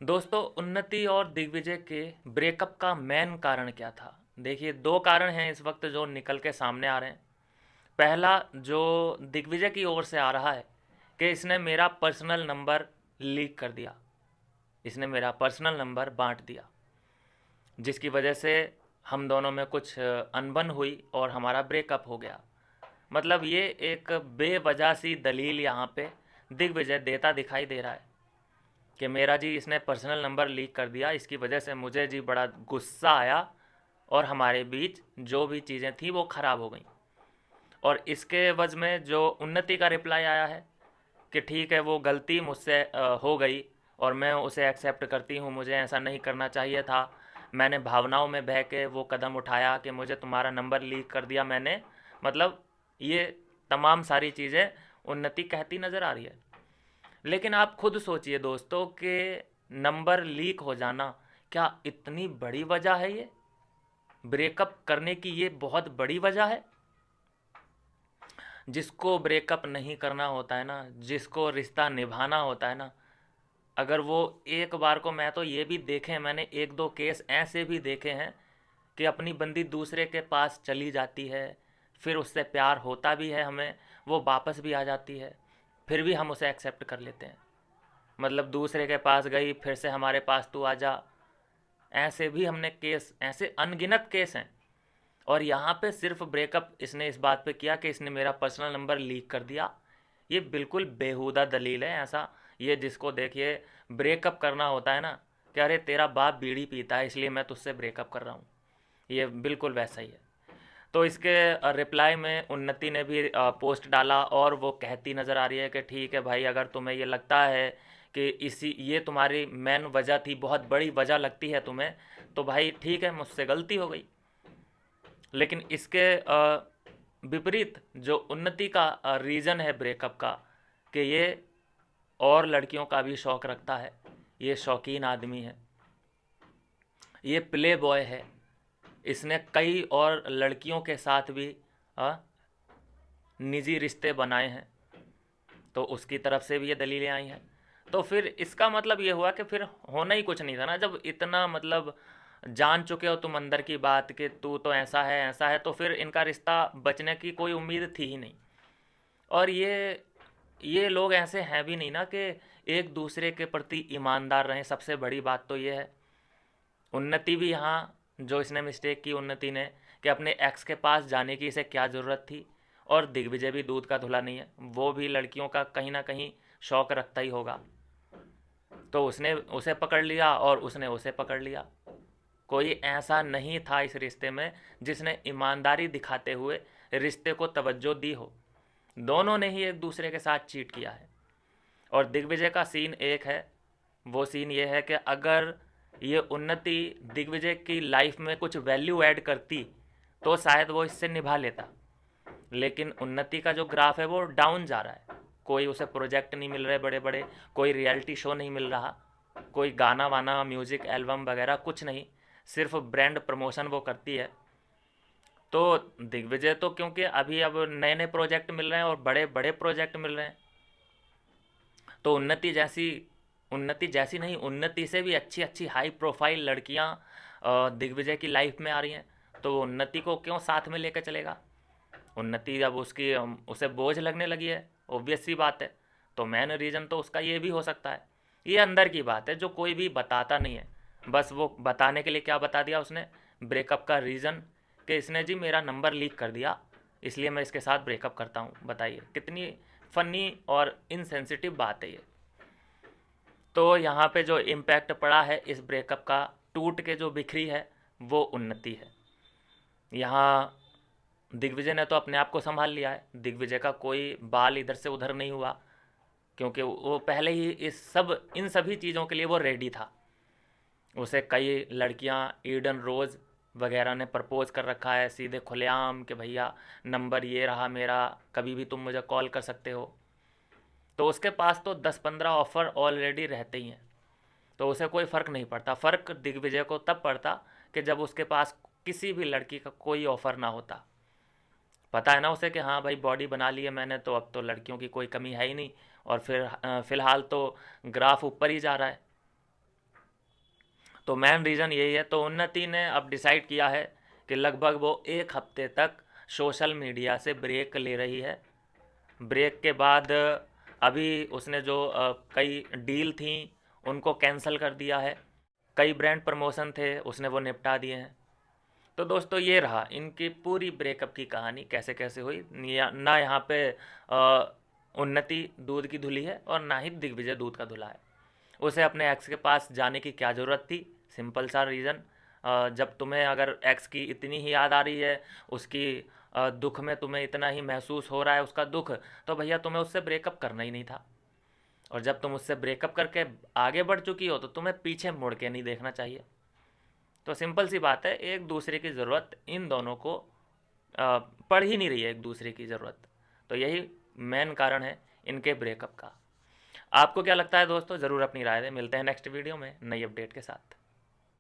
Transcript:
दोस्तों, उन्नति और दिग्विजय के ब्रेकअप का मेन कारण क्या था? देखिए, दो कारण हैं इस वक्त जो निकल के सामने आ रहे हैं। पहला जो दिग्विजय की ओर से आ रहा है कि इसने मेरा पर्सनल नंबर लीक कर दिया, इसने मेरा पर्सनल नंबर बांट दिया, जिसकी वजह से हम दोनों में कुछ अनबन हुई और हमारा ब्रेकअप हो गया। मतलब ये एक बेवजह सी दलील यहाँ पे दिग्विजय देता दिखाई दे रहा है कि मेरा जी इसने पर्सनल नंबर लीक कर दिया, इसकी वजह से मुझे जी बड़ा गुस्सा आया और हमारे बीच जो भी चीज़ें थी वो ख़राब हो गई। और इसके एवज में जो उन्नति का रिप्लाई आया है कि ठीक है, वो गलती मुझसे हो गई और मैं उसे एक्सेप्ट करती हूँ, मुझे ऐसा नहीं करना चाहिए था, मैंने भावनाओं में बह के वो कदम उठाया कि मुझे तुम्हारा नंबर लीक कर दिया मैंने। मतलब ये तमाम सारी चीज़ें उन्नति कहती नज़र आ रही है। लेकिन आप खुद सोचिए दोस्तों कि नंबर लीक हो जाना क्या इतनी बड़ी वजह है? ये ब्रेकअप करने की ये बहुत बड़ी वजह है? जिसको ब्रेकअप नहीं करना होता है ना, जिसको रिश्ता निभाना होता है ना, अगर वो एक बार को, मैं तो ये भी देखे, मैंने एक दो केस ऐसे भी देखे हैं कि अपनी बंदी दूसरे के पास चली जाती है, फिर उससे प्यार होता भी है हमें, वो वापस भी आ जाती है, फिर भी हम उसे एक्सेप्ट कर लेते हैं। मतलब दूसरे के पास गई, फिर से हमारे पास तू आ जा, ऐसे भी हमने केस, ऐसे अनगिनत केस हैं। और यहाँ पे सिर्फ ब्रेकअप इसने इस बात पे किया कि इसने मेरा पर्सनल नंबर लीक कर दिया। ये बिल्कुल बेहुदा दलील है। ऐसा ये जिसको देखिए ब्रेकअप करना होता है ना कि अरे तेरा बाप बीड़ी पीता है इसलिए मैं तुझसे ब्रेकअप कर रहा हूँ, ये बिल्कुल वैसा ही है। तो इसके रिप्लाई में उन्नति ने भी पोस्ट डाला और वो कहती नज़र आ रही है कि ठीक है भाई, अगर तुम्हें ये लगता है कि इसी ये तुम्हारी मेन वजह थी, बहुत बड़ी वजह लगती है तुम्हें, तो भाई ठीक है, मुझसे गलती हो गई। लेकिन इसके विपरीत जो उन्नति का रीज़न है ब्रेकअप का, कि ये और लड़कियों का भी शौक़ रखता है, ये शौकीन आदमी है, ये प्ले बॉय है, इसने कई और लड़कियों के साथ भी अ, निजी रिश्ते बनाए हैं, तो उसकी तरफ से भी ये दलीलें आई हैं। तो फिर इसका मतलब ये हुआ कि फिर होना ही कुछ नहीं था ना, जब इतना मतलब जान चुके हो तुम अंदर की बात कि तू तो ऐसा है, तो फिर इनका रिश्ता बचने की कोई उम्मीद थी ही नहीं। और ये लोग ऐसे हैं भी नहीं ना कि एक दूसरे के प्रति ईमानदार रहें। सबसे बड़ी बात तो ये है, उन्नति भी यहाँ, जो इसने मिस्टेक की उन्नति ने, कि अपने एक्स के पास जाने की इसे क्या ज़रूरत थी। और दिग्विजय भी दूध का धुला नहीं है, वो भी लड़कियों का कहीं ना कहीं शौक़ रखता ही होगा, तो उसने उसे पकड़ लिया और उसने उसे पकड़ लिया। कोई ऐसा नहीं था इस रिश्ते में जिसने ईमानदारी दिखाते हुए रिश्ते को तवज्जो दी हो। दोनों ने ही एक दूसरे के साथ चीट किया है। और दिग्विजय का सीन एक है, वो सीन ये है कि अगर ये उन्नति दिग्विजय की लाइफ में कुछ वैल्यू ऐड करती तो शायद वो इससे निभा लेता। लेकिन उन्नति का जो ग्राफ है वो डाउन जा रहा है, कोई उसे प्रोजेक्ट नहीं मिल रहे बड़े बड़े, कोई रियलिटी शो नहीं मिल रहा, कोई गाना वाना म्यूज़िक एल्बम वगैरह कुछ नहीं, सिर्फ ब्रांड प्रमोशन वो करती है। तो दिग्विजय तो क्योंकि अभी अब नए नए प्रोजेक्ट मिल रहे हैं और बड़े बड़े प्रोजेक्ट मिल रहे हैं, तो उन्नति जैसी नहीं, उन्नति से भी अच्छी अच्छी हाई प्रोफाइल लड़कियां दिग्विजय की लाइफ में आ रही हैं, तो उन्नति को क्यों साथ में लेकर चलेगा? उन्नति अब उसकी उसे बोझ लगने लगी है, ऑब्वियस सी बात है। तो मेन रीज़न तो उसका ये भी हो सकता है। ये अंदर की बात है जो कोई भी बताता नहीं है। बस वो बताने के लिए क्या बता दिया उसने, ब्रेकअप का रीज़न, कि इसने जी मेरा नंबर लीक कर दिया इसलिए मैं इसके साथ ब्रेकअप करता हूँ। बताइए कितनी फ़नी और इनसेंसिटिव बात है ये। तो यहाँ पे जो इम्पैक्ट पड़ा है इस ब्रेकअप का, टूट के जो बिखरी है, वो उन्नति है। यहाँ दिग्विजय ने तो अपने आप को संभाल लिया है, दिग्विजय का कोई बाल इधर से उधर नहीं हुआ, क्योंकि वो पहले ही इन सभी चीज़ों के लिए वो रेडी था। उसे कई लड़कियां, ईडन रोज़ वगैरह ने प्रपोज कर रखा है सीधे खुलेआम कि भैया नंबर ये रहा मेरा, कभी भी तुम मुझे कॉल कर सकते हो। तो उसके पास तो 10-15 ऑफ़र ऑलरेडी रहते ही हैं, तो उसे कोई फ़र्क नहीं पड़ता। फ़र्क दिग्विजय को तब पड़ता कि जब उसके पास किसी भी लड़की का कोई ऑफ़र ना होता। पता है ना उसे कि हाँ भाई, बॉडी बना ली है मैंने, तो अब तो लड़कियों की कोई कमी है ही नहीं, और फिर फ़िलहाल तो ग्राफ ऊपर ही जा रहा है। तो मेन रीज़न यही है। तो उन्नति ने अब डिसाइड किया है कि लगभग वो 1 हफ्ते तक सोशल मीडिया से ब्रेक ले रही है। ब्रेक के बाद अभी उसने जो कई डील थी उनको कैंसिल कर दिया है। कई ब्रांड प्रमोशन थे उसने वो निपटा दिए हैं। तो दोस्तों ये रहा इनकी पूरी ब्रेकअप की कहानी कैसे कैसे हुई। ना यहाँ पे उन्नति दूध की धुली है और ना ही दिग्विजय दूध का धुला है। उसे अपने एक्स के पास जाने की क्या ज़रूरत थी। सिंपल सा रीज़न, जब तुम्हें अगर एक्स की इतनी ही याद आ रही है, उसकी दुख में तुम्हें इतना ही महसूस हो रहा है उसका दुख, तो भैया तुम्हें उससे ब्रेकअप करना ही नहीं था। और जब तुम उससे ब्रेकअप करके आगे बढ़ चुकी हो तो तुम्हें पीछे मुड़ के नहीं देखना चाहिए। तो सिंपल सी बात है, एक दूसरे की ज़रूरत इन दोनों को पड़ ही नहीं रही है, एक दूसरे की ज़रूरत। तो यही मेन कारण है इनके ब्रेकअप का। आपको क्या लगता है दोस्तों, ज़रूर अपनी राय दें। मिलते हैं नेक्स्ट वीडियो में नई अपडेट के साथ।